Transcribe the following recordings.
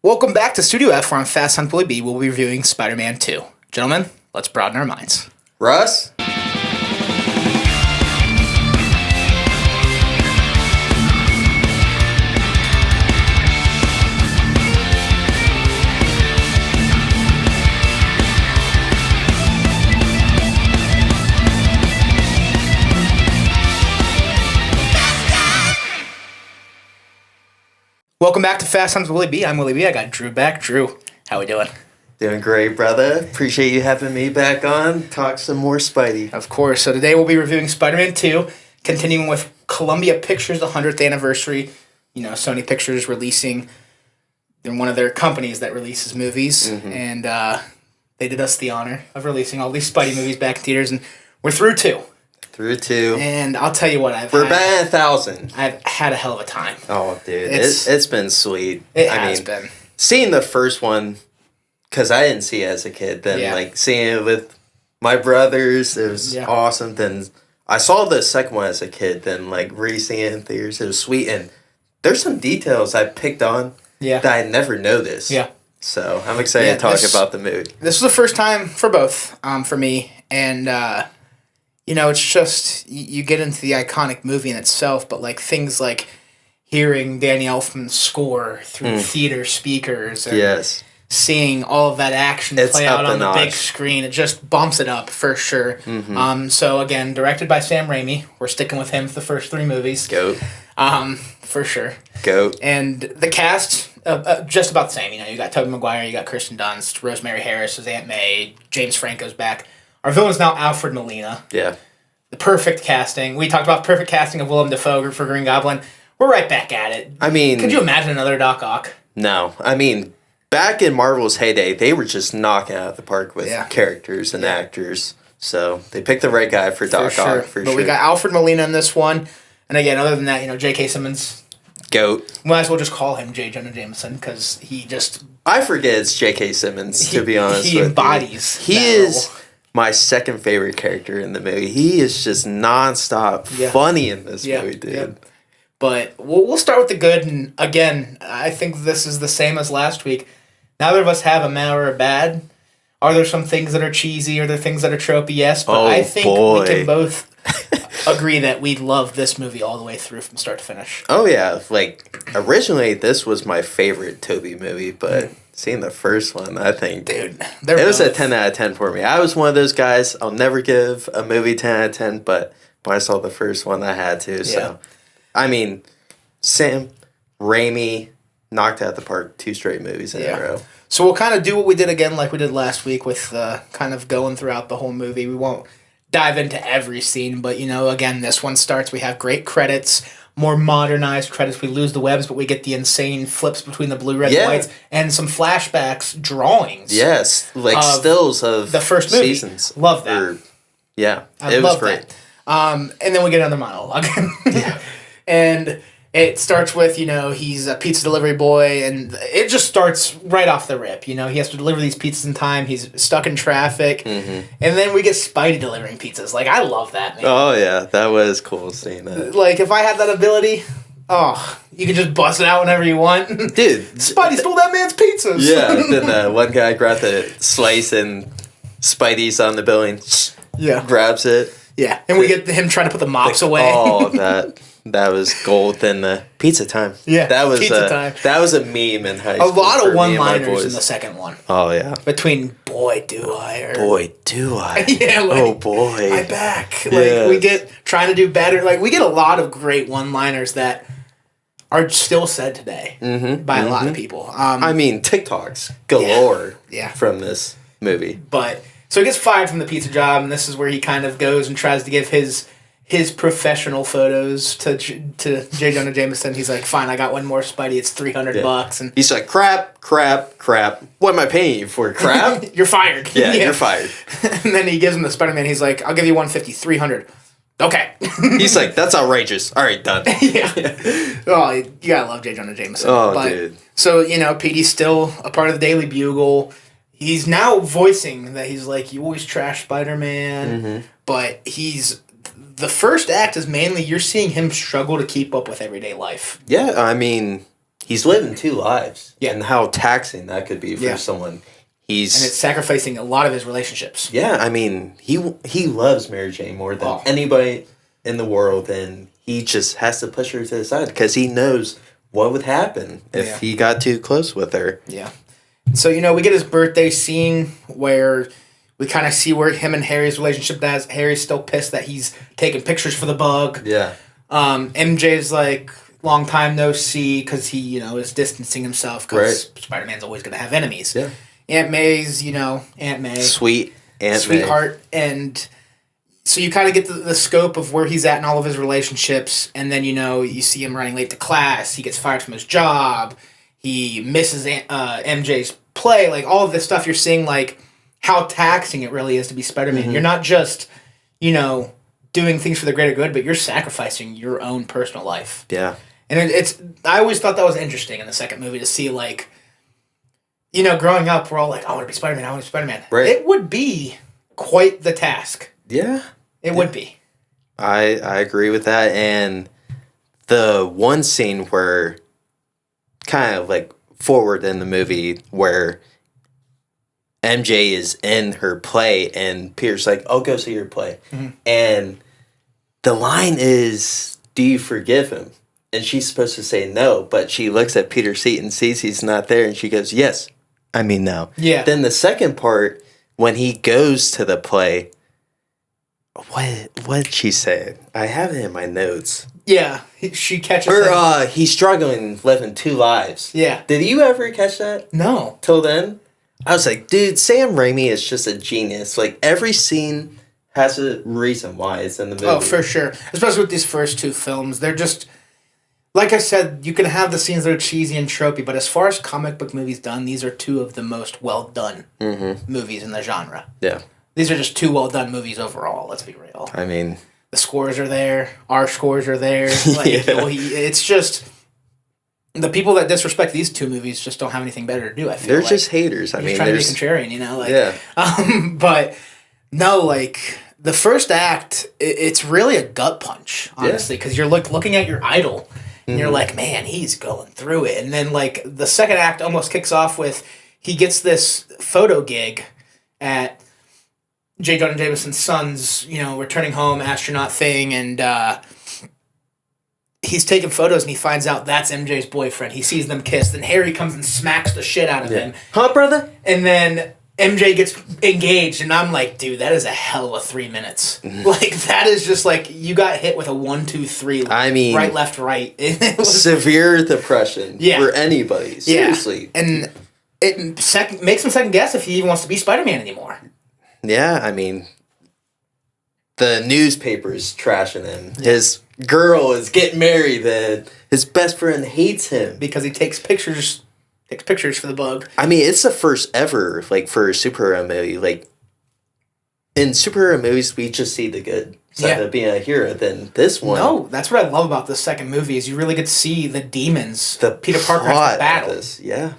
Welcome back to Studio F, where on Fast Hunt Willy B, we'll be reviewing Spider-Man 2. Gentlemen, let's broaden our minds. Russ? Welcome back to Fast Hunt Willy B. I'm Willy B. I got Drew back. Drew, how we doing? Doing great, brother. Appreciate you having me back on. Talk some more Spidey. Of course. So today we'll be reviewing Spider-Man 2, continuing with Columbia Pictures' 100th anniversary. You know, Sony Pictures releasing... They're one of their companies that releases movies. Mm-hmm. And they did us the honor of releasing all these Spidey movies back in theaters. And we're through 2. Through 2. And I'll tell you what, We're batting 1,000. I've had a hell of a time. Oh, dude. It's been sweet. It has been. Seeing the first one, because I didn't see it as a kid, then seeing it with my brothers, it was awesome. Then I saw the second one as a kid, then re-seeing it in theaters, it was sweet. And there's some details I picked on that I never noticed. Yeah. So I'm excited to talk about the movie. This was the first time for both, for me. And, you know, it's just, you get into the iconic movie in itself, but things like hearing Danny Elfman's score through theater speakers and seeing all of that action play out on the big screen, it just bumps it up for sure. Mm-hmm. So again, directed by Sam Raimi. We're sticking with him for the first 3 movies. Goat. For sure. Goat. And the cast, just about the same. You know, you got Tobey Maguire, you got Kirsten Dunst, Rosemary Harris as Aunt May, James Franco's back. Our villain is now Alfred Molina. Yeah. The perfect casting. We talked about perfect casting of Willem Dafoe for Green Goblin. We're right back at it. I mean... Could you imagine another Doc Ock? No. I mean, back in Marvel's heyday, they were just knocking out the park with characters and actors. So they picked the right guy for Doc Ock, for sure. But we got Alfred Molina in this one. And again, other than that, you know, J.K. Simmons... Goat. Might as well just call him J. Jonah Jameson, because he just... I forget it's J.K. Simmons, to be honest with you. He embodies He is... my second favorite character in the movie. He is just nonstop funny in this movie, dude. Yeah. But we'll start with the good. And again, I think this is the same as last week. Neither of us have a mad or a bad. Are there some things that are cheesy? Are there things that are tropey? Yes. But I think we can both agree that we love this movie all the way through from start to finish. Oh, yeah. Originally, this was my favorite Tobey movie, but... Seeing the first one, I think... Dude, it was a 10 out of 10 for me. I was one of those guys, I'll never give a movie 10 out of 10, but when I saw the first one, I had to. So, I mean, Sam Raimi knocked out the park 2 straight movies in a row. So we'll kind of do what we did again like we did last week with kind of going throughout the whole movie. We won't dive into every scene, but, you know, again, this one starts, we have great credits, more modernized credits. We lose the webs, but we get the insane flips between the blue, red, and whites, and some flashbacks, drawings. Yes, stills of the first movie. Seasons. Love that. It was great. And then we get another monologue. And it starts with, you know, he's a pizza delivery boy, and it just starts right off the rip. You know, he has to deliver these pizzas in time. He's stuck in traffic. Mm-hmm. And then we get Spidey delivering pizzas. I love that, man. Oh, yeah. That was cool seeing that. If I had that ability, you could just bust it out whenever you want. Dude. Spidey stole that man's pizzas. Yeah. Then one guy grabbed the slice, and Spidey's on the building. Yeah. Grabs it. Yeah. And we get him trying to put the mops away. Oh, that was gold in the pizza time. Yeah, that was pizza time. That was a meme in high school. A lot of one-liners in the second one. Oh, yeah. Between boy, do I. Boy, do I. Oh, boy. I back. We get trying to do better. We get a lot of great one-liners that are still said today by a lot of people. I mean, TikToks galore from this movie. But, so he gets fired from the pizza job, and this is where he kind of goes and tries to give his professional photos to J. Jonah Jameson. He's like, fine, I got one more Spidey. It's $300. And he's like, crap. What am I paying you for? Crap? You're fired. Yeah, you're fired. And then he gives him the Spider-Man. He's like, I'll give you $150, $300. Okay. He's like, that's outrageous. All right, done. Oh, you gotta love J. Jonah Jameson. Oh, dude. So, you know, Petey's still a part of the Daily Bugle. He's now voicing that he's like, you always trash Spider-Man. But he's... The first act is mainly you're seeing him struggle to keep up with everyday life. Yeah, I mean, he's living 2 lives. Yeah. And how taxing that could be for someone. And it's sacrificing a lot of his relationships. Yeah, I mean, he loves Mary Jane more than anybody in the world, and he just has to push her to the side because he knows what would happen if he got too close with her. Yeah. So, we get his birthday scene where we kind of see where him and Harry's relationship is. Harry's still pissed that he's taking pictures for the bug. Yeah. MJ's like, long time no see, because he, is distancing himself because Spider-Man's always going to have enemies. Yeah. Aunt May's, Aunt May. Sweet Aunt Sweetheart. And so you kind of get the scope of where he's at in all of his relationships. And then, you see him running late to class. He gets fired from his job. He misses MJ's play. Like, all of this stuff, you're seeing, like, how taxing it really is to be Spider-Man. Mm-hmm. You're not just, doing things for the greater good, but you're sacrificing your own personal life. Yeah. And I always thought that was interesting in the second movie to see, like, growing up, we're all like, I want to be Spider-Man, I want to be Spider-Man. Right. It would be quite the task. Yeah. It would be. I agree with that. And the one scene where, kind of like forward in the movie, where MJ is in her play and Peter's like, "Oh, go see your play." Mm-hmm. And the line is, "Do you forgive him?" And she's supposed to say no, but she looks at Peter's seat and sees he's not there, and she goes, "Yes, I mean no." Yeah. Then the second part, when he goes to the play, what she said? I have it in my notes. Yeah, she catches him. He's struggling living 2 lives. Yeah. Did you ever catch that? No. Till then? I was like, dude, Sam Raimi is just a genius. Like, every scene has a reason why it's in the movie. Oh, for sure. Especially with these first 2 films. They're just... Like I said, you can have the scenes that are cheesy and tropey, but as far as comic book movies done, these are 2 of the most well-done movies in the genre. Yeah. These are just 2 well-done movies overall, let's be real. I mean... The scores are there. Our scores are there. Like, it's just... The people that disrespect these 2 movies just don't have anything better to do, I feel They're just haters. I mean, trying to be contrarian, Like, yeah. But, no, like... The first act, it's really a gut punch, honestly, because you're looking at your idol, and you're like, man, he's going through it. And then, like, the second act almost kicks off with, he gets this photo gig at J. Jonah Jameson's son's, returning home astronaut thing, and he's taking photos, and he finds out that's MJ's boyfriend. He sees them kiss, then Harry comes and smacks the shit out of him. Huh, brother? And then... MJ gets engaged, and I'm like, dude, that is a hell of a 3 minutes. Like, that is just like, you got hit with a 1, 2, 3. I mean... Right, left, right. It was, severe depression for anybody. Seriously. Yeah. And it makes him second guess if he even wants to be Spider-Man anymore. Yeah, I mean... The newspaper's trashing him. His girl is getting married, and his best friend hates him. Because he takes pictures for the bug. I mean, it's the first ever, like, for a superhero movie. Like, in superhero movies, we just see the good side of being a hero. Then this one... No, that's what I love about the second movie, is you really get to see the demons the Peter Parker has to battle. Yeah.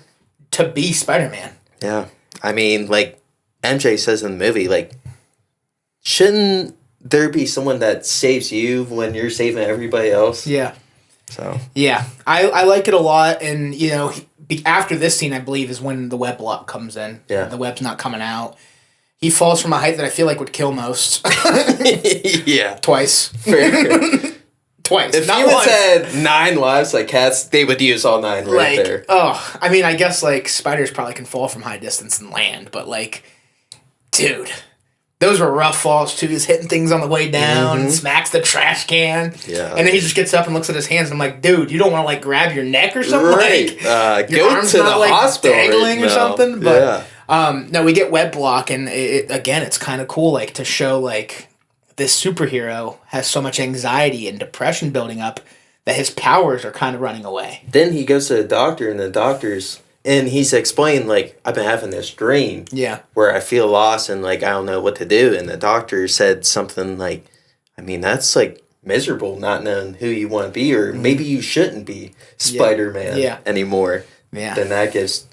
To be Spider-Man. Yeah. I mean, like, MJ says in the movie, like, shouldn't there be someone that saves you when you're saving everybody else? Yeah. So... Yeah. I like it a lot, and, after this scene, I believe, is when the web lock comes in. Yeah. The web's not coming out. He falls from a height that I feel like would kill most. Yeah. Twice. Fair. Twice. If not humans once. had 9 lives like cats, they would use all 9 right there. Oh, I mean, I guess, like, spiders probably can fall from high distance and land, but, like, dude... Those were rough falls, too. He's hitting things on the way down, smacks the trash can. Yeah. And then he just gets up and looks at his hands, and I'm like, dude, you don't want to, like, grab your neck or something? Right. Like, your go arm's to not, the like, hospital dangling or something? But, yeah. No, we get web block, and, again, it's kind of cool, like, to show, like, this superhero has so much anxiety and depression building up that his powers are kind of running away. Then he goes to the doctor, and the doctor's... And he's explained, like, I've been having this dream where I feel lost and, like, I don't know what to do. And the doctor said something like, I mean, that's, like, miserable not knowing who you want to be, or maybe you shouldn't be Spider-Man anymore. Yeah. Then that gives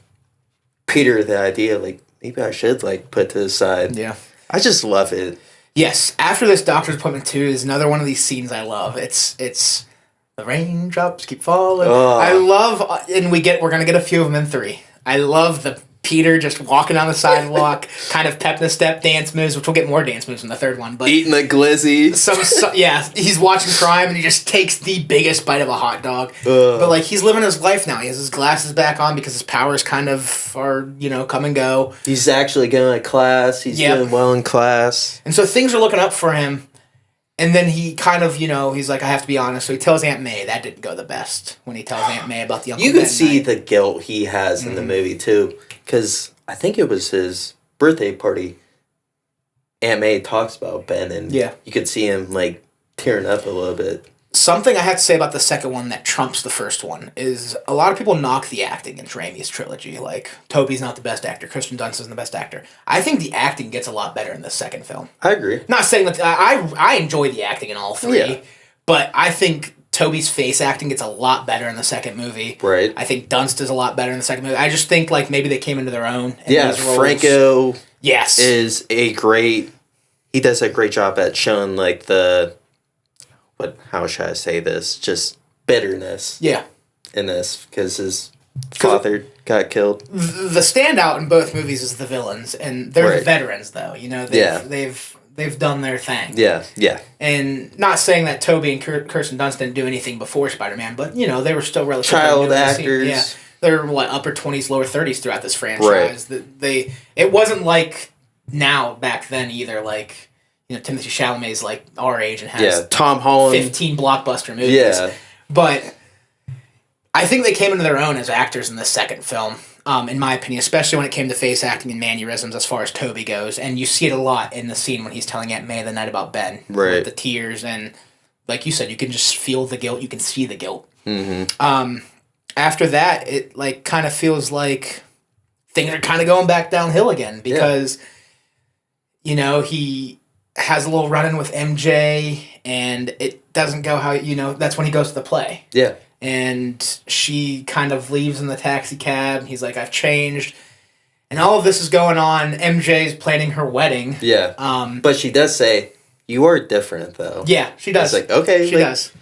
Peter the idea, like, maybe I should, like, put to the side. Yeah. I just love it. Yes. After this doctor's appointment, too, is another one of these scenes I love. It's The raindrops keep falling. Oh. I love, and we're gonna get a few of them in 3. I love the Peter just walking down the sidewalk, kind of pep in the step dance moves, which we'll get more dance moves in the 3rd one. But eating the glizzy. Yeah, he's watching crime and he just takes the biggest bite of a hot dog. But like he's living his life now. He has his glasses back on because his powers kind of are come and go. He's actually going to class. He's doing well in class, and so things are looking up for him. And then he kind of, he's like, I have to be honest. So he tells Aunt May that didn't go the best when he tells Aunt May about the Uncle You Ben can see night. the guilt he has in the movie, too. Because I think it was his birthday party. Aunt May talks about Ben, and you could see him, like, tearing up a little bit. Something I have to say about the second one that trumps the first one is a lot of people knock the acting in Raimi's trilogy. Like, Tobey's not the best actor. Kirsten Dunst isn't the best actor. I think the acting gets a lot better in the second film. I agree. Not saying that... I enjoy the acting in all 3. But I think Tobey's face acting gets a lot better in the second movie. Right. I think Dunst is a lot better in the second movie. I just think, like, maybe they came into their own. Franco is a great... He does a great job at showing, like, how should I say this? Just bitterness. Yeah. In this, because his father got killed. The standout in both movies is the villains, and they're the veterans, though. They've done their thing. Yeah. And not saying that Tobey and Kirsten Dunst didn't do anything before Spider-Man, but, they were still relatively child actors. Yeah. They're, upper 20s, lower 30s throughout this franchise. Right. It wasn't like now, back then, either, like... Timothée Chalamet's like our age and has Tom Holland 15 blockbuster movies. Yeah. But I think they came into their own as actors in the second film, in my opinion, especially when it came to face acting and mannerisms as far as Tobey goes. And you see it a lot in the scene when he's telling Aunt May the night about Ben. Right. With the tears and, like you said, you can just feel the guilt. You can see the guilt. Mm-hmm. After that, it like kind of feels like things are kind of going back downhill again because, he has a little run-in with MJ, and it doesn't go how, that's when he goes to the play. Yeah. And she kind of leaves in the taxi cab, and he's like, I've changed. And all of this is going on. MJ's planning her wedding. Yeah. But she does say, you are different, though. Yeah, she does. It's like, okay. She does.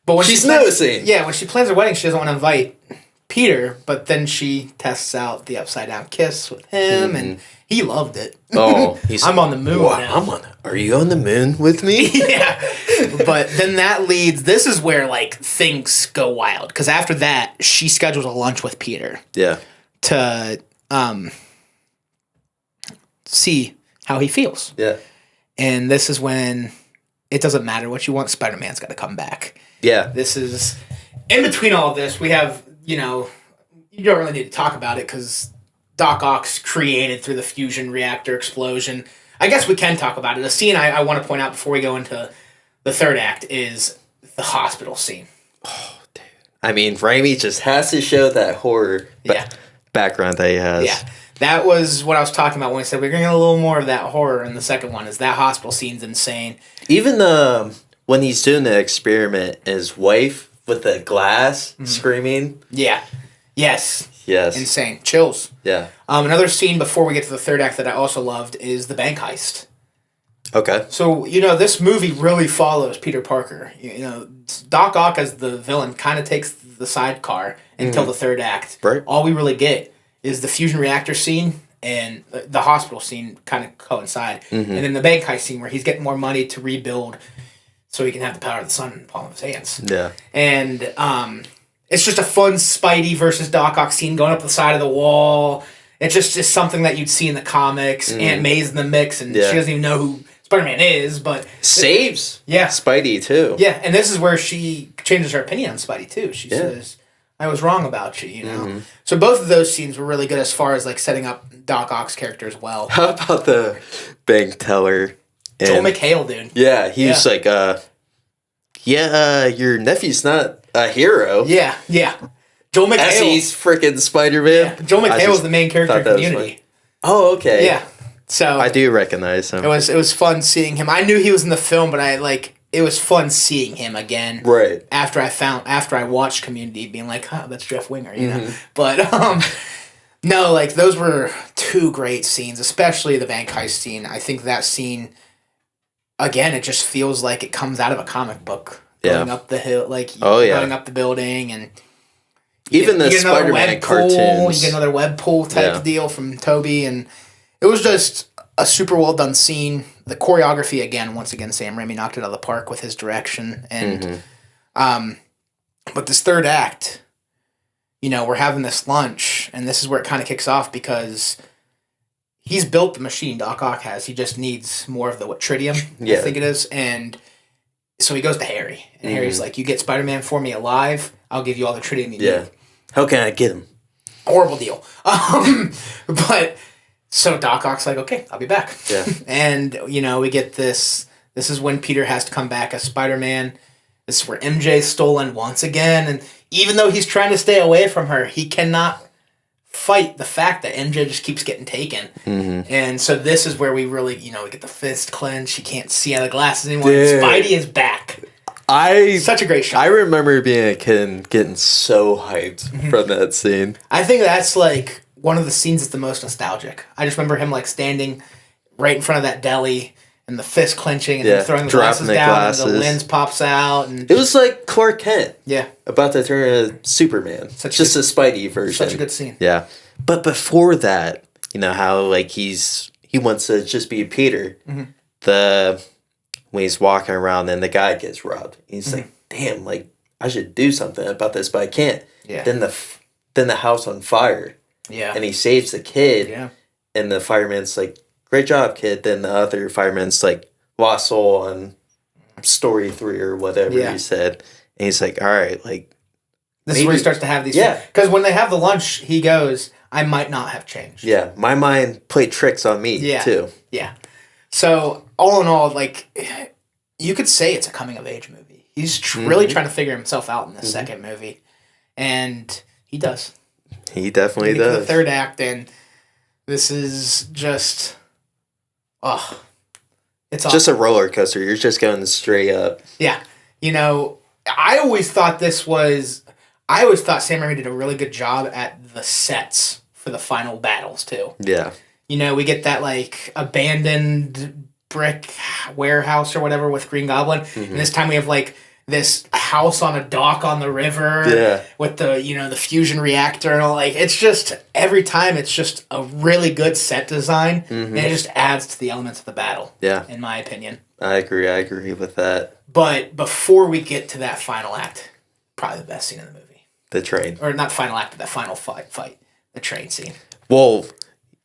But when she's noticing. Yeah, when she plans her wedding, she doesn't want to invite Peter, but then she tests out the upside-down kiss with him, and... He loved it. Oh, I'm on the moon now. Are you on the moon with me? Yeah. But then that leads... This is where, like, things go wild. Because after that, she schedules a lunch with Peter. Yeah. To see how he feels. Yeah. And this is when it doesn't matter what you want. Spider-Man's got to come back. Yeah. This is... In between all of this, we have, you don't really need to talk about it because... Doc Ock's created through the fusion reactor explosion. I guess we can talk about it. The scene I want to point out before we go into the third act is the hospital scene. Oh, dude. I mean, Raimi just has to show that horror background that he has. Yeah. That was what I was talking about when I said we're going to get a little more of that horror in the second one, is that hospital scene's insane. Even when he's doing the experiment, his wife with the glass screaming. Yeah. Yes. Insane. Chills. Yeah. Another scene before we get to the third act that I also loved is the bank heist. Okay. So, this movie really follows Peter Parker. Doc Ock as the villain kind of takes the sidecar until the third act. Right. All we really get is the fusion reactor scene and the hospital scene kind of coincide. Mm-hmm. And then the bank heist scene where he's getting more money to rebuild so he can have the power of the sun in the palm of his hands. Yeah. And, it's just a fun Spidey versus Doc Ock scene going up the side of the wall. It's just something that you'd see in the comics. Aunt May's in the mix, and she doesn't even know who Spider-Man is, but... Saves Spidey, too. Yeah, and this is where she changes her opinion on Spidey, too. She says, I was wrong about you, Mm-hmm. So both of those scenes were really good as far as, like, setting up Doc Ock's character as well. How about the bank teller? Joel McHale, dude. Yeah, he was like, your nephew's not a hero. Yeah. Joel McHale. As he's freaking Spider-Man. Yeah, Joel McHale was the main character in Community. Oh, okay. Yeah. So I do recognize him. It was fun seeing him. I knew he was in the film, but it was fun seeing him again. Right. After I watched Community, being like, that's Jeff Winger, know. But no, like those were two great scenes, especially the bank heist scene. I think that scene, again, it just feels like it comes out of a comic book. going up the hill, like going up the building, and even the Spider-Man cartoons. You get another web pool type deal from Toby, and it was just a super well done scene. The choreography once again, Sam Raimi knocked it out of the park with his direction, and but this third act, we're having this lunch, and this is where it kind of kicks off because he's built the machine. Doc Ock has. He just needs more of the tritium, I think it is, and so he goes to Harry, and Harry's like, "You get Spider-Man for me alive, I'll give you all the tritium you need." How can I get him? Horrible deal. But so Doc Ock's like, "Okay, I'll be back." Yeah. And we get this. This is when Peter has to come back as Spider-Man. This is where MJ's stolen once again, and even though he's trying to stay away from her, he cannot fight the fact that MJ just keeps getting taken. And so this is where we really, we get the fist clench. He can't see out of the glasses anymore. Spidey is back. Such a great shot. I remember being a kid and getting so hyped from that scene. I think that's like one of the scenes that's the most nostalgic. I just remember him like standing right in front of that deli and the fist clenching and then throwing the glasses down and the lens pops out. And it was like Clark Kent. Yeah. About to turn into Superman. A Spidey version. Such a good scene. Yeah. But before that, how like he wants to just be Peter. When he's walking around and the guy gets robbed. He's like, damn, like I should do something about this, but I can't. Yeah. Then the house on fire. Yeah. And he saves the kid. Yeah. And the fireman's like, great job, kid. Then the other fireman's like, lost soul on story 3 or whatever he said. And he's like, all right, like. This is where he starts to have these. Yeah. Because when they have the lunch, he goes, I might not have changed. Yeah. My mind played tricks on me, too. Yeah. So, all in all, like, you could say it's a coming-of-age movie. He's really trying to figure himself out in the second movie. And he does. He definitely does. The third act, and this is just... Oh, it's awesome. Just a roller coaster. You're just going straight up. Yeah. I always thought Sam Raimi did a really good job at the sets for the final battles, too. Yeah. We get that, like, abandoned brick warehouse or whatever with Green Goblin. And this time we have, like, this house on a dock on the river with the, the fusion reactor and all. Like, it's just, every time it's just a really good set design. And it just adds to the elements of the battle. Yeah. In my opinion. I agree with that. But before we get to that final act, probably the best scene in the movie. The train. Or not final act, but that final fight. The train scene. Well...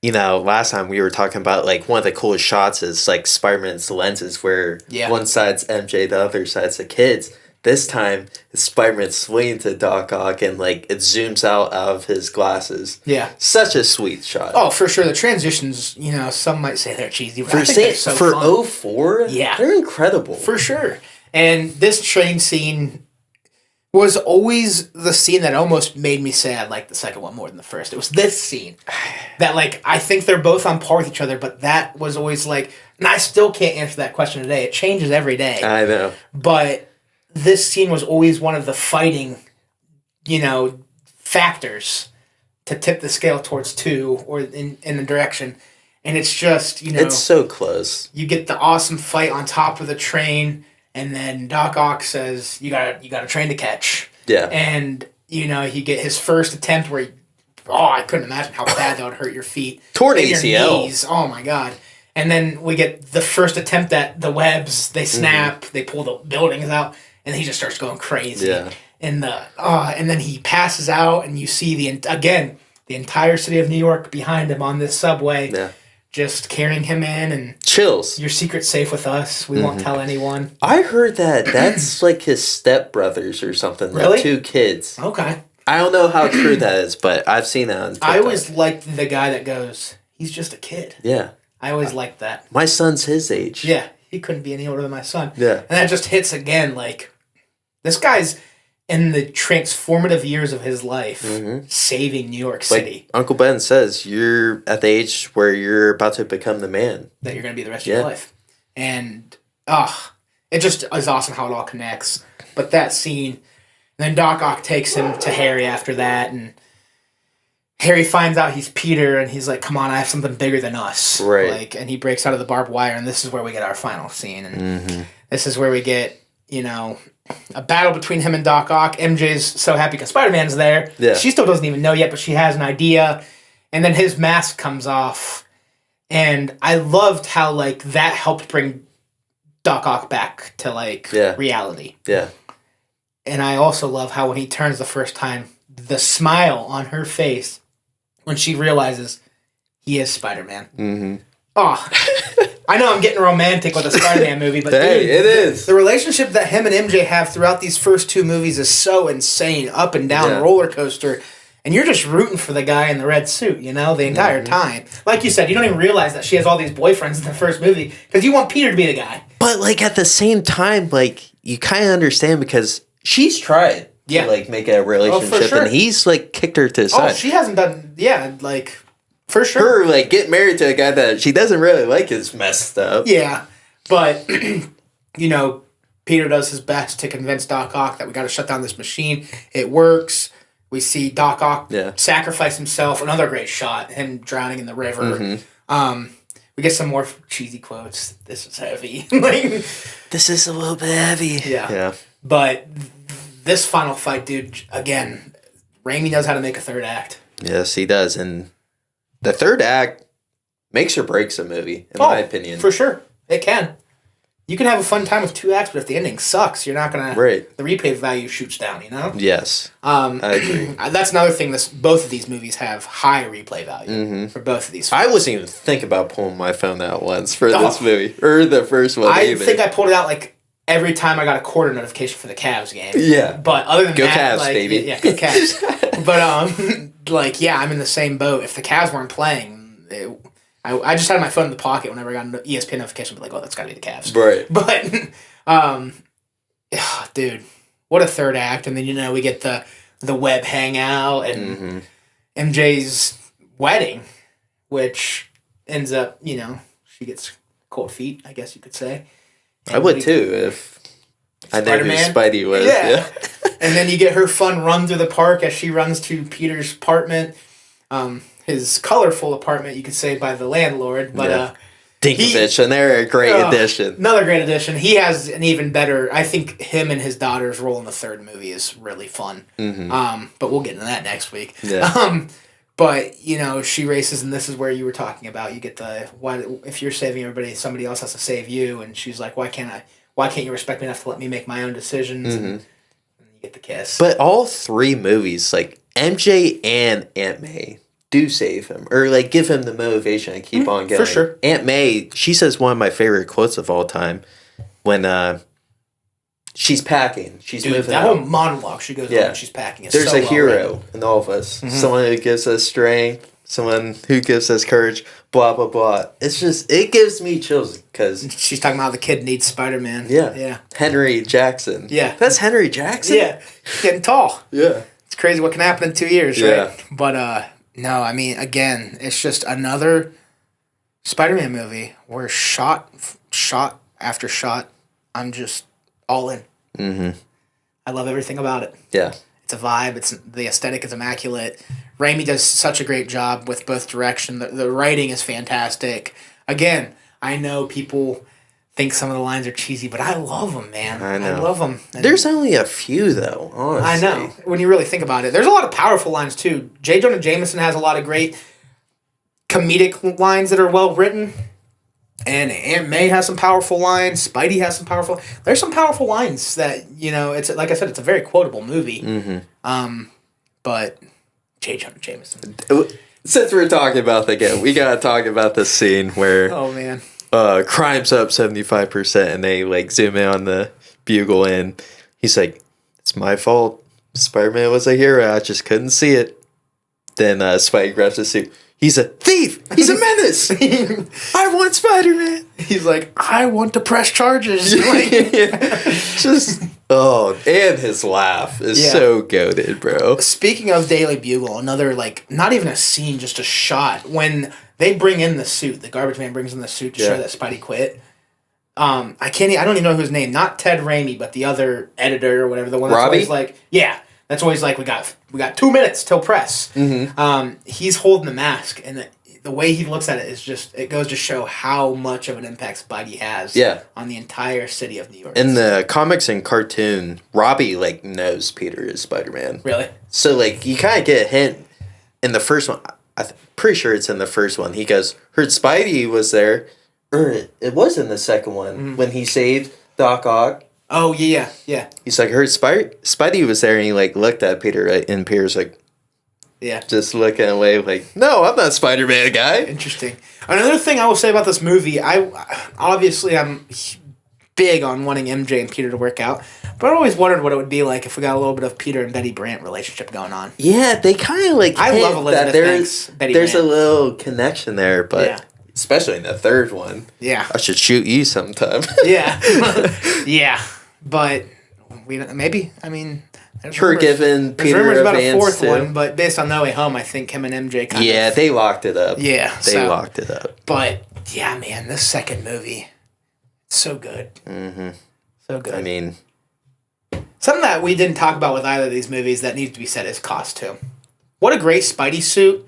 last time we were talking about, like, one of the coolest shots is, like, Spider-Man's lenses where one side's MJ, the other side's the kids. This time, it's Spider-Man swinging to Doc Ock and, like, it zooms out of his glasses. Yeah. Such a sweet shot. Oh, for sure. The transitions, some might say they're cheesy, but I think they're so for fun. 04, they're incredible. For sure. And this train scene... was always the scene that almost made me say I liked the second one more than the first. It was this scene that, like, I think they're both on par with each other, but that was always, like... And I still can't answer that question today. It changes every day. I know. But this scene was always one of the fighting, factors to tip the scale towards 2 or in the direction. And it's just, It's so close. You get the awesome fight on top of the train... And then Doc Ock says, you got a train to catch. Yeah. And, he get his first attempt where I couldn't imagine how bad that would hurt your feet. Torn ACL. Your knees. Oh, my God. And then we get the first attempt at the webs. They snap. They pull the buildings out. And he just starts going crazy. Yeah. And then he passes out. And you see, the entire city of New York behind him on this subway. Yeah. Just carrying him in and... Chills. Your secret's safe with us. We won't tell anyone. I heard that's like his stepbrothers or something. Really? Like 2 kids. Okay. I don't know how true that is, but I've seen that on TikTok. I always liked the guy that goes, he's just a kid. Yeah. I always liked that. My son's his age. Yeah. He couldn't be any older than my son. Yeah. And that just hits again, like, this guy's in the transformative years of his life, saving New York City. Like Uncle Ben says, you're at the age where you're about to become the man. That you're going to be the rest of your life. And, it just is awesome how it all connects. But that scene, then Doc Ock takes him to Harry after that, and Harry finds out he's Peter, and he's like, come on, I have something bigger than us. Right. Like, and he breaks out of the barbed wire, and this is where we get our final scene. And this is where we get, a battle between him and Doc Ock. MJ's so happy because Spider-Man's there. Yeah. She still doesn't even know yet, but she has an idea. And then his mask comes off. And I loved how, like, that helped bring Doc Ock back to, like, reality. Yeah. And I also love how when he turns the first time, the smile on her face when she realizes he is Spider-Man. Mm-hmm. Oh, I know I'm getting romantic with a Spider-Man movie, but hey, dude, it is. The relationship that him and MJ have throughout these first two movies is so insane, up and down roller coaster, and you're just rooting for the guy in the red suit, you know, the entire time. Like you said, you don't even realize that she has all these boyfriends in the first movie because you want Peter to be the guy. But like at the same time, like you kind of understand because she's tried to like make a relationship, and he's like kicked her to the side. Oh, she hasn't done, like. For sure. Her, like, get married to a guy that she doesn't really like is messed up. Yeah. But, you know, Peter does his best to convince Doc Ock that we got to shut down this machine. It works. We see Doc Ock sacrifice himself. Another great shot. Him drowning in the river. Mm-hmm. We get some more cheesy quotes. This is heavy. Like, this is a little bit heavy. Yeah. But this final fight, dude, again, Raimi knows how to make a third act. Yes, he does. And the third act makes or breaks a movie, in my opinion. For sure. It can. You can have a fun time with two acts, but if the ending sucks, you're not going to... Right. The replay value shoots down, you know? Yes. I agree. That's another thing. Both of these movies have high replay value for both of these films. I wasn't even thinking about pulling my phone out once for this movie. Or the first one, I think I pulled it out, like, every time I got a quarter notification for the Cavs game. Yeah. But other than go that... Cavs, like, baby. Yeah, go Cavs. But, like, yeah, I'm in the same boat. If the Cavs weren't playing... I just had my phone in the pocket whenever I got an ESPN notification. I'd be like, oh, that's got to be the Cavs. Right. But, dude, what a third act. And then, you know, we get the web hangout and MJ's wedding, which ends up, you know, she gets cold feet, I guess you could say. And I would too if I knew who Spidey was. Yeah. And then you get her fun run through the park as she runs to Peter's apartment. His colorful apartment, you could say, by the landlord. But Dinkovich, and they're a great addition. Another great addition. He has an even better... I think him and his daughter's role in the third movie is really fun. Mm-hmm. But we'll get into that next week. Yeah. But, you know, she races, and this is where you were talking about. You get if you're saving everybody, somebody else has to save you. And she's like, why can't you respect me enough to let me make my own decisions? Mm-hmm. And you get the kiss. But all three movies, like MJ and Aunt May, do save him or like give him the motivation to keep on going. For sure. Aunt May, she says one of my favorite quotes of all time when she's packing. She's moving that out. whole monologue she goes on when she's packing is There's so a hero in all of us. Mm-hmm. Someone who gives us strength, someone who gives us courage, blah, blah, blah. It's just, it gives me chills because... She's talking about how the kid needs Spider-Man. Yeah. Henry Jackson. Yeah. That's Henry Jackson? Yeah. Getting tall. Yeah. It's crazy what can happen in 2 years, right? But, no, I mean, again, it's just another Spider-Man movie where shot after shot, I'm just all in. Mm-hmm. I love everything about it. Yeah. It's a vibe. The aesthetic is immaculate. Raimi does such a great job with both direction. The writing is fantastic. Again, I know people think some of the lines are cheesy, but I love them, man. I know. I love them. And there's only a few, though, honestly. I know. When you really think about it. There's a lot of powerful lines, too. J. Jonah Jameson has a lot of great comedic lines that are well written. And Aunt May has some powerful lines. Spidey has some powerful... There's some powerful lines that, you know, it's like I said, it's a very quotable movie. Mm-hmm. But J. Jonah Jameson. Since we're talking about the game, we got to talk about the scene where... Oh, man. Crime's up 75%, and they like zoom in on the bugle, and he's like, "It's my fault. Spider-Man was a hero. I just couldn't see it." Then Spidey grabs the suit. He's a thief. He's a menace. I want Spider-Man. He's like, I want to press charges. And his laugh is so goated, bro. Speaking of Daily Bugle, another like not even a scene, just a shot when. They bring in the suit. The garbage man brings in the suit to show that Spidey quit. I don't even know his name. Not Ted Raimi, but the other editor or whatever. The one that's always like, that's That's always like, we got 2 minutes till press. Mm-hmm. He's holding the mask, and the way he looks at it is just, it goes to show how much of an impact Spidey has on the entire city of New York. In the comics and cartoon, Robbie, like, knows Peter is Spider-Man. Really? So, like, you kind of get a hint in the first one. I'm pretty sure it's in the first one. He goes, heard Spidey was there. Or it was in the second one when he saved Doc Ock. Oh, yeah. He's like, heard Spidey was there, and he, like, looked at Peter, right? And Peter's like, just looking away, like, no, I'm not Spider-Man guy. Interesting. Another thing I will say about this movie, I'm big on wanting MJ and Peter to work out, but I always wondered what it would be like if we got a little bit of Peter and Betty Brant relationship going on. Yeah, they kind of, like, I love Elizabeth Banks, Betty There's Brant. a little connection there, but especially in the third one. Yeah. I should shoot you sometime. Yeah. But maybe, I mean... Her giving Peter rumors about a fourth too. one, but based on No Way Home, I think him and MJ kind of... Yeah, they locked it up. Yeah. They locked it up. But, yeah, man, this second movie, so good. Mm-hmm. So good. I mean... Something that we didn't talk about with either of these movies that needs to be said is costume. What a great Spidey suit.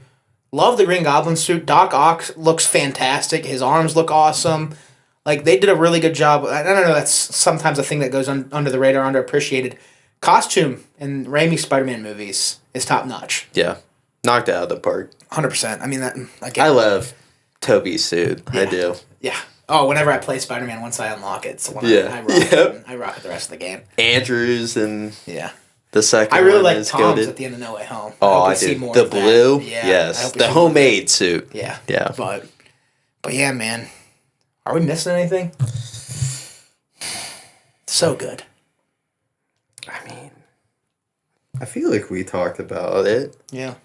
Love the Green Goblin suit. Doc Ock looks fantastic. His arms look awesome. Like, they did a really good job. I don't know, that's sometimes a thing that goes under the radar, underappreciated. Costume in Raimi Spider-Man movies is top notch. Yeah. Knocked it out of the park. 100%. I mean, that again, I love Toby's suit. Yeah. I do. Yeah. Oh, whenever I play Spider-Man, once I unlock it, it's the one I rock it. And I rock it the rest of the game. Andrews and the second I really one like is Tom's goated. at the end of No Way Home. Oh, I I do. The blue? Yes. The homemade suit. Yeah. Yeah. But yeah, man. Are we missing anything? So good. I mean, I feel like we talked about it. Yeah.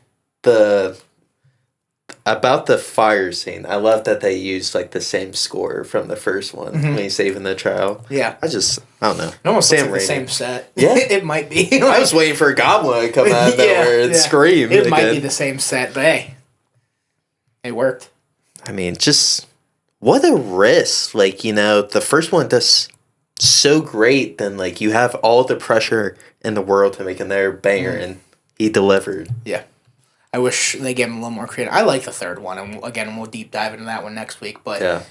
About the fire scene. I love that they used like the same score from the first one when he's saving the child. Yeah. I don't know. It almost looks like the same set. Yeah. It might be. I was waiting for a goblin to come out of nowhere and scream. It might be the same set, but hey, it worked. I mean, just what a risk. Like, the first one does so great, then like you have all the pressure in the world to make another banger, and he delivered. Yeah. I wish they gave him a little more creative. I like the third one, and again, we'll deep dive into that one next week, but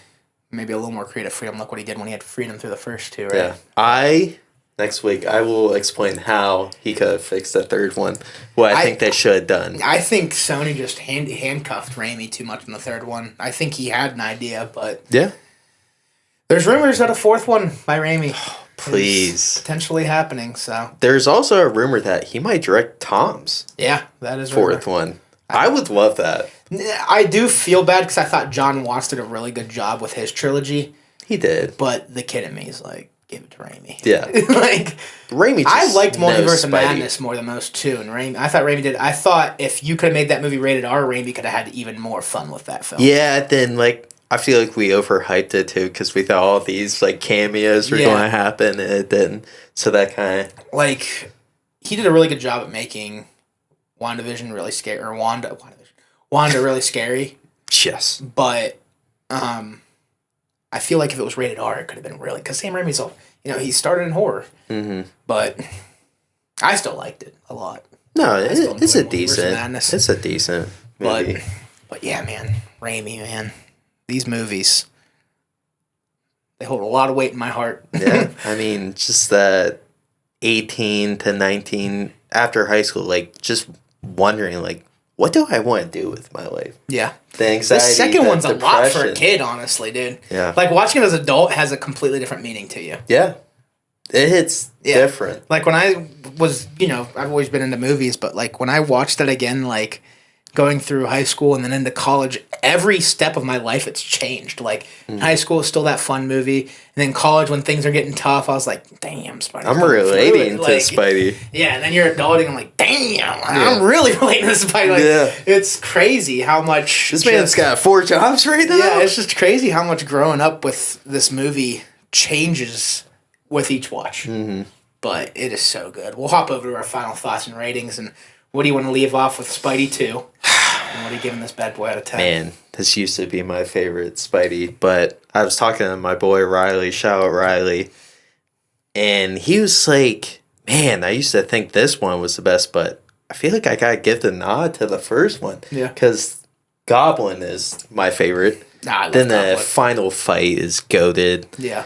maybe a little more creative freedom. Look what he did when he had freedom through the first two, right? Yeah. Next week, I will explain how he could have fixed the third one, what I think they should have done. I think Sony just handcuffed Raimi too much in the third one. I think he had an idea, but... Yeah. There's rumors that a fourth one by Raimi please potentially happening, so... There's also a rumor that he might direct Tom's that is fourth one. I would love that. I do feel bad because I thought John Watts did a really good job with his trilogy. He did. But the kid in me is like, give it to Raimi. Yeah. Raimi just I liked Multiverse of Madness more than most too, and I thought Raimi did. I thought if you could have made that movie rated R, Raimi could have had even more fun with that film. Yeah, then I feel like we overhyped it too because we thought all these cameos were going to happen, and it didn't. So that kind of he did a really good job at making WandaVision really scary, or Wanda really scary. Yes, but I feel like if it was rated R, it could have been really, because Sam Raimi's he started in horror, but I still liked it a lot. No, it's a decent movie. But yeah, man, Raimi, man. These movies, they hold a lot of weight in my heart. Yeah, I mean, just that 18 to 19 after high school, just wondering, what do I want to do with my life? Yeah. The anxiety, the second one's depression. a lot for a kid, honestly, dude. Yeah. Watching it as an adult has a completely different meaning to you. Yeah. It hits different. When I was, I've always been into movies, but, when I watched it again, going through high school and then into college, every step of my life, it's changed. High school is still that fun movie. And then college, when things are getting tough, I was like, damn, Spidey. I'm relating to Spidey. Yeah, and then you're adulting, I'm like, damn, I'm really relating to Spidey. It's crazy how much... This man's got 4 jobs right now? Yeah, it's just crazy how much growing up with this movie changes with each watch. Mm-hmm. But it is so good. We'll hop over to our final thoughts and ratings, and what do you want to leave off with Spidey 2? And what are you giving this bad boy out of 10? Man, this used to be my favorite Spidey, but I was talking to my boy Riley, shout out Riley, and he was like, Man, I used to think this one was the best, but I feel like I gotta give the nod to the first one. Yeah. Because Goblin is my favorite. Then the final fight is goated. Yeah.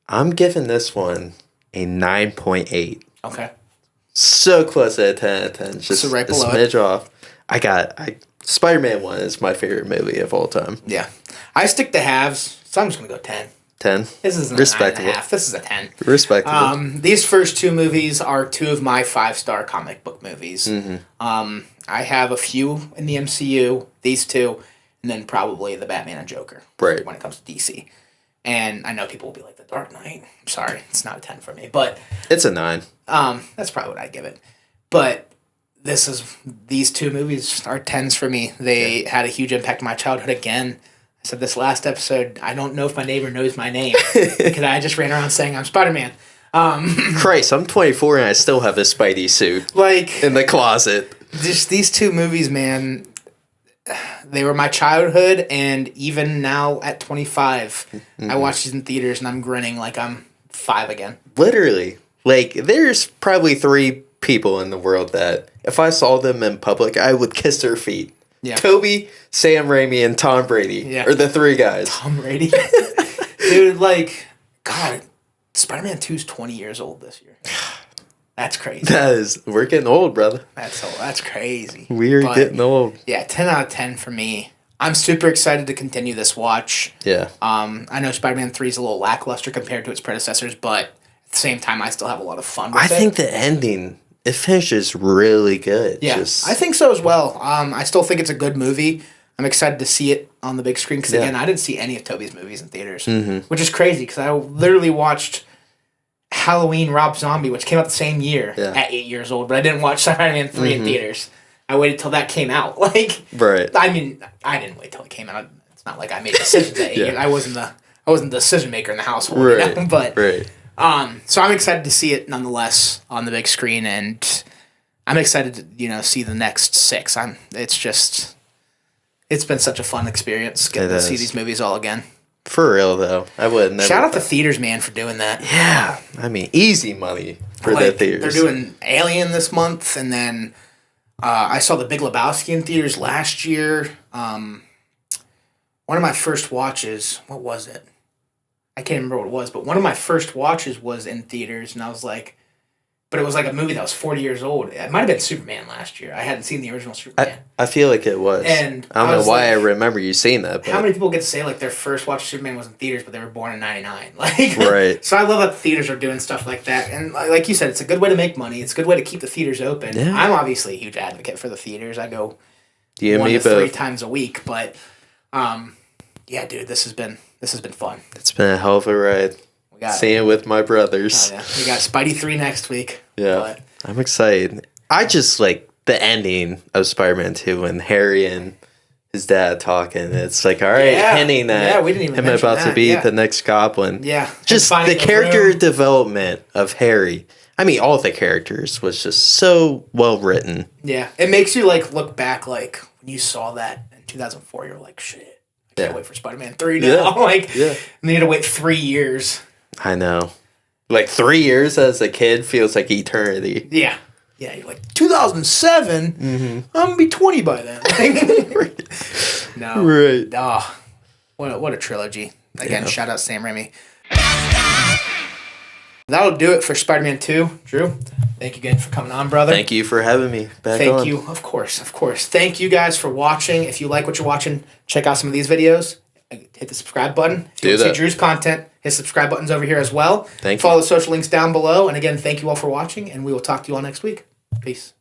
I'm giving this one a 9.8. Okay. So close to a 10 out of 10. Just right below a smidge off. Spider-Man 1 is my favorite movie of all time. Yeah. I stick to halves, so I'm just going to go 10. 10? This isn't a 9.5. This is a 10. Respectable. These first two movies are two of my 5-star comic book movies. Mm-hmm. I have a few in the MCU, these two, and then probably the Batman and Joker. Right. When it comes to DC. And I know people will be like, The Dark Knight. I'm sorry, it's not a 10 for me. But it's a 9. That's probably what I'd give it. But these two movies are 10s for me. They had a huge impact on my childhood again. I said this last episode, I don't know if my neighbor knows my name because I just ran around saying I'm Spider-Man. Christ, I'm 24 and I still have a Spidey suit in the closet. Just these two movies, man, they were my childhood, and even now at 25, I watch these in theaters and I'm grinning like I'm 5 again. Literally. There's probably 3 people in the world that if I saw them in public, I would kiss their feet. Yeah. Toby, Sam Raimi, and Tom Brady are the 3 guys. Tom Brady? Dude, God, Spider-Man 2's 20 years old this year. That's crazy. We're getting old, brother. That's crazy. We're getting old. Yeah, 10 out of 10 for me. I'm super excited to continue this watch. Yeah. I know Spider-Man 3 is a little lackluster compared to its predecessors, but at the same time, I still have a lot of fun with it. I think the ending, it finishes really good. Yeah, I think so as well. I still think it's a good movie. I'm excited to see it on the big screen because, again, I didn't see any of Tobey's movies in theaters, which is crazy because I literally watched Halloween Rob Zombie, which came out the same year at 8 years old, but I didn't watch Spider-Man 3 in theaters. I waited till that came out. Right. I mean, I didn't wait till it came out. It's not like I made decisions at 8 years. I wasn't the decision maker in the household. Right. You know? But right. So I'm excited to see it nonetheless on the big screen, and I'm excited to see the next 6. It's been such a fun experience getting to see these movies all again. For real, though. I would never. Shout out to theaters, man, for doing that. Yeah. I mean, easy money for the theaters. They're doing Alien this month, and then I saw The Big Lebowski in theaters last year. One of my first watches, what was it? I can't remember what it was, but one of my first watches was in theaters, and I was like, but it was like a movie that was 40 years old. It might have been Superman last year. I hadn't seen the original Superman. I feel like it was. And I don't know why I remember you seeing that. But how many people get to say their first watch of Superman was in theaters, but they were born in 99? Right. So I love that the theaters are doing stuff like that. And like you said, it's a good way to make money. It's a good way to keep the theaters open. Yeah. I'm obviously a huge advocate for the theaters. I go 1 to 3 times a week. But yeah, dude, this has been fun. It's been a hell of a ride. Seeing it with my brothers. Oh, yeah. We got Spidey 3 next week. Yeah. But I'm excited. I just like the ending of Spider-Man 2 when Harry and his dad talking. It's like, all right, hinting that we didn't even him about to be the next Goblin. Yeah. Just the character development of Harry. I mean, all the characters was just so well written. Yeah. It makes you look back when you saw that in 2004, you're like, shit. I can't wait for Spider-Man 3 now. And you had to wait 3 years. I know. 3 years as a kid feels like eternity. Yeah. Yeah, you're like, 2007? Mm-hmm. I'm going to be 20 by then. No. Right. Oh, what a trilogy. Again, shout out Sam Raimi. That'll do it for Spider-Man 2. Drew, thank you again for coming on, brother. Thank you for having me back on. Thank you. Of course. Thank you guys for watching. If you like what you're watching, check out some of these videos. Hit the subscribe button. If you want to see Drew's content, his subscribe button's over here as well. Thank you. Follow the social links down below. And again, thank you all for watching, and we will talk to you all next week. Peace.